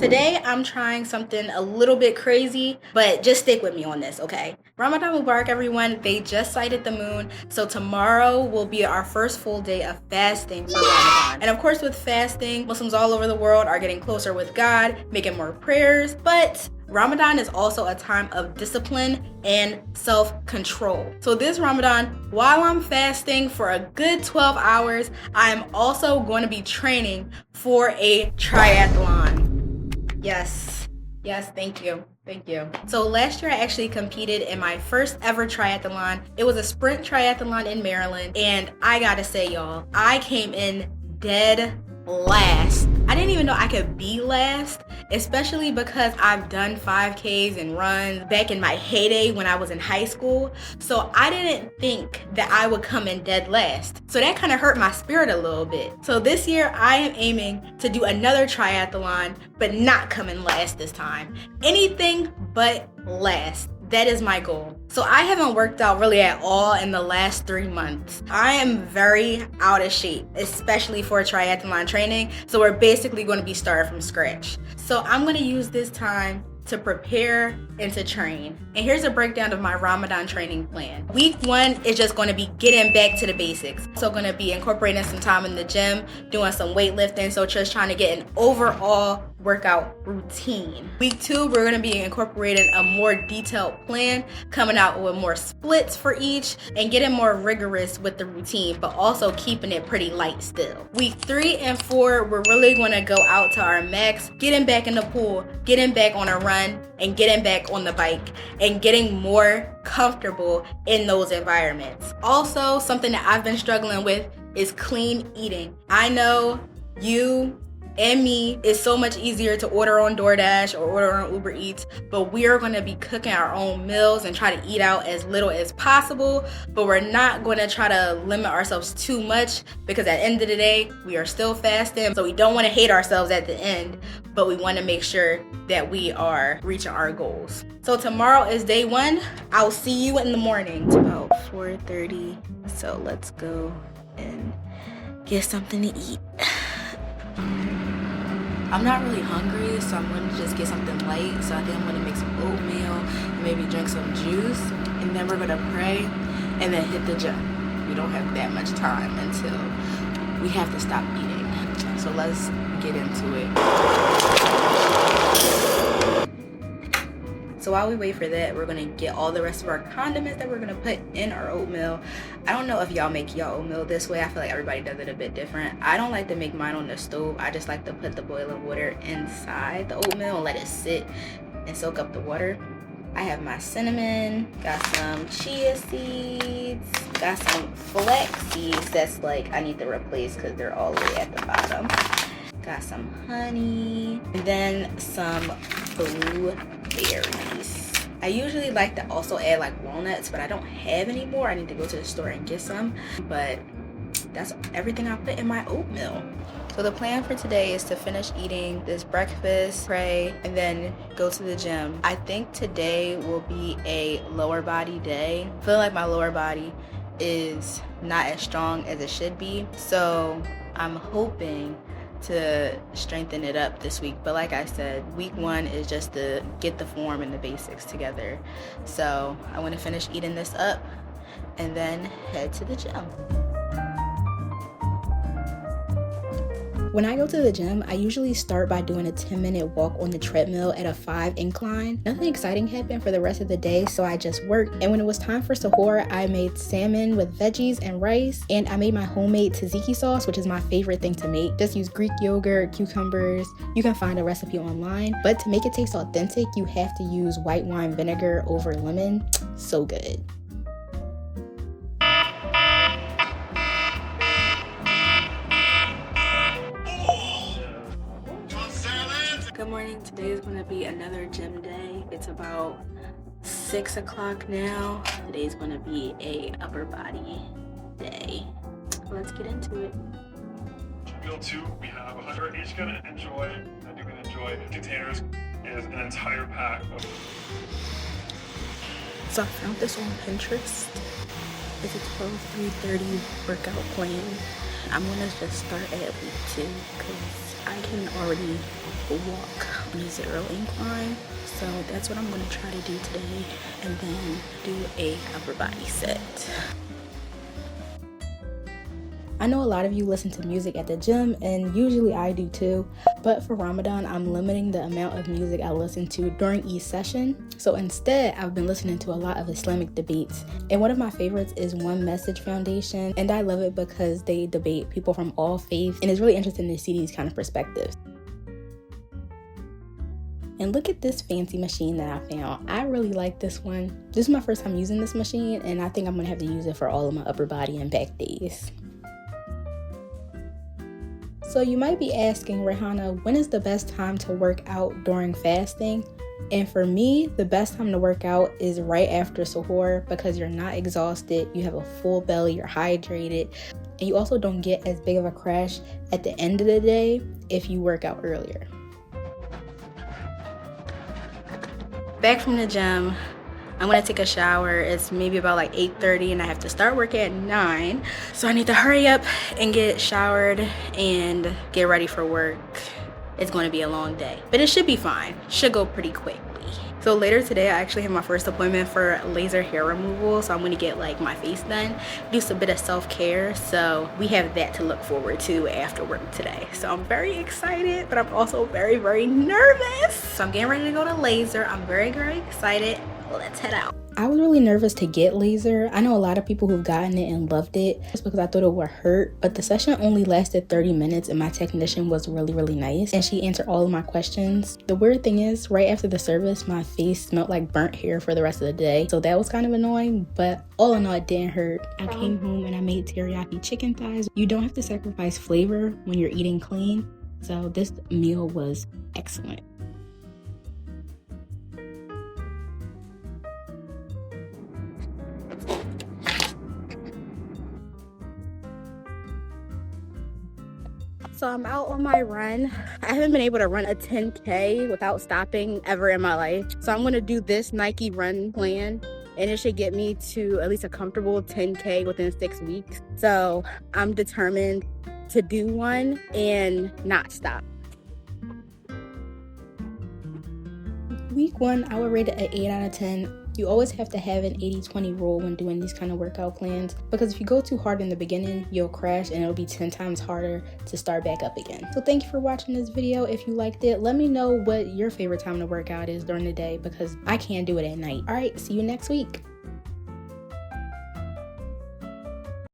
Today, I'm trying something a little bit crazy, but just stick with me on this, okay? Ramadan Mubarak, everyone. They just sighted the moon, so tomorrow will be our first full day of fasting for Ramadan. And of course, with fasting, Muslims all over the world are getting closer with God, making more prayers, but Ramadan is also a time of discipline and self-control. So this Ramadan, while I'm fasting for a good 12 hours, I'm also going to be training for a triathlon. Yes, thank you. So last year I actually competed in my first ever triathlon. It was a sprint triathlon in Maryland, and I gotta say, y'all, I came in dead last. I didn't even know I could be last, especially because I've done 5Ks and runs back in my heyday when I was in high school. So I didn't think that I would come in dead last. So that kind of hurt my spirit a little bit. So this year I am aiming to do another triathlon, but not come in last this time. Anything but last. That is my goal. So I haven't worked out really at all in the last 3 months. I am very out of shape, especially for triathlon training. So we're basically going to be starting from scratch. So I'm going to use this time to prepare and to train. And here's a breakdown of my Ramadan training plan. Week 1 is just going to be getting back to the basics. So going to be incorporating some time in the gym, doing some weightlifting, so just trying to get an overall workout routine. Week 2, we're going to be incorporating a more detailed plan, coming out with more splits for each, and getting more rigorous with the routine, but also keeping it pretty light still. Week 3 and 4, we're really going to go out to our max, getting back in the pool, getting back on a run, and getting back on the bike, and getting more comfortable in those environments. Also, something that I've been struggling with is clean eating. I know you and me, it's so much easier to order on DoorDash or order on Uber Eats, but we are going to be cooking our own meals and try to eat out as little as possible, but we're not going to try to limit ourselves too much, because at the end of the day, we are still fasting, so we don't want to hate ourselves at the end, but we want to make sure that we are reaching our goals. So tomorrow is day 1. I'll see you in the morning. It's about 4:30, so let's go and get something to eat. I'm not really hungry, so I'm going to just get something light. So I think I'm going to make some oatmeal, maybe drink some juice, and then we're going to pray and then hit the gym. We don't have that much time until we have to stop eating. So let's get into it. So while we wait for that, we're gonna get all the rest of our condiments that we're gonna put in our oatmeal. I don't know if y'all make y'all oatmeal this way. I feel like everybody does it a bit different. I don't like to make mine on the stove. I just like to put the boiling water inside the oatmeal and let it sit and soak up the water. I have my cinnamon, got some chia seeds, got some flax seeds that's like I need to replace because they're all the way at the bottom. Got some honey, and then some blueberries. I usually like to also add like walnuts, but I don't have any more. I need to go to the store and get some, but that's everything I put in my oatmeal. So the plan for today is to finish eating this breakfast, pray, and then go to the gym. I think today will be a lower body day. I feel like my lower body is not as strong as it should be, so I'm hoping to strengthen it up this week. But like I said, week 1 is just to get the form and the basics together. So I want to finish eating this up and then head to the gym. When I go to the gym, I usually start by doing a 10-minute walk on the treadmill at a 5 incline. Nothing exciting happened for the rest of the day, so I just worked. And when it was time for sahur, I made salmon with veggies and rice, and I made my homemade tzatziki sauce, which is my favorite thing to make. Just use Greek yogurt, cucumbers. You can find a recipe online, but to make it taste authentic, you have to use white wine vinegar over lemon. So good. Good morning. Today is going to be another gym day. It's about 6 o'clock now. Today's going to be a upper body day. Let's get into it. Meal 2, we have 100 each going to enjoy, and you can enjoy. Containers is an entire pack of. So I found this on Pinterest. It's a 12-3-30 workout plan. I'm gonna just start at week 2 because I can already walk on a 0 incline. So that's what I'm gonna try to do today, and then do a upper body set. I know a lot of you listen to music at the gym, and usually I do too, but for Ramadan, I'm limiting the amount of music I listen to during each session. So instead, I've been listening to a lot of Islamic debates, and one of my favorites is One Message Foundation, and I love it because they debate people from all faiths, and it's really interesting to see these kind of perspectives. And look at this fancy machine that I found. I really like this one. This is my first time using this machine, and I think I'm gonna have to use it for all of my upper body and back days. So you might be asking, Rehana, when is the best time to work out during fasting? And for me, the best time to work out is right after suhoor, because you're not exhausted, you have a full belly, you're hydrated, and you also don't get as big of a crash at the end of the day if you work out earlier. Back from the gym, I'm gonna take a shower. It's maybe about like 8:30 and I have to start work at 9. So I need to hurry up and get showered and get ready for work. It's gonna be a long day, but it should be fine. Should go pretty quickly. So later today, I actually have my first appointment for laser hair removal. So I'm gonna get like my face done, do some bit of self-care. So we have that to look forward to after work today. So I'm very excited, but I'm also very, very nervous. So I'm getting ready to go to laser. I'm very, very excited. Let's head out. I was really nervous to get laser. I know a lot of people who've gotten it and loved it just because I thought it would hurt, but the session only lasted 30 minutes and my technician was really, really nice and she answered all of my questions. The weird thing is, right after the service, my face smelled like burnt hair for the rest of the day, so that was kind of annoying, but all in all, it didn't hurt. I came home and I made teriyaki chicken thighs. You don't have to sacrifice flavor when you're eating clean, so this meal was excellent. So I'm out on my run. I haven't been able to run a 10K without stopping ever in my life. So I'm gonna do this Nike run plan and it should get me to at least a comfortable 10K within 6 weeks. So I'm determined to do one and not stop. Week 1, I would rate it an 8 out of 10. You always have to have an 80-20 rule when doing these kind of workout plans, because if you go too hard in the beginning, you'll crash and it'll be 10 times harder to start back up again. So thank you for watching this video. If you liked it, let me know what your favorite time to work out is during the day, because I can't do it at night. All right, see you next week.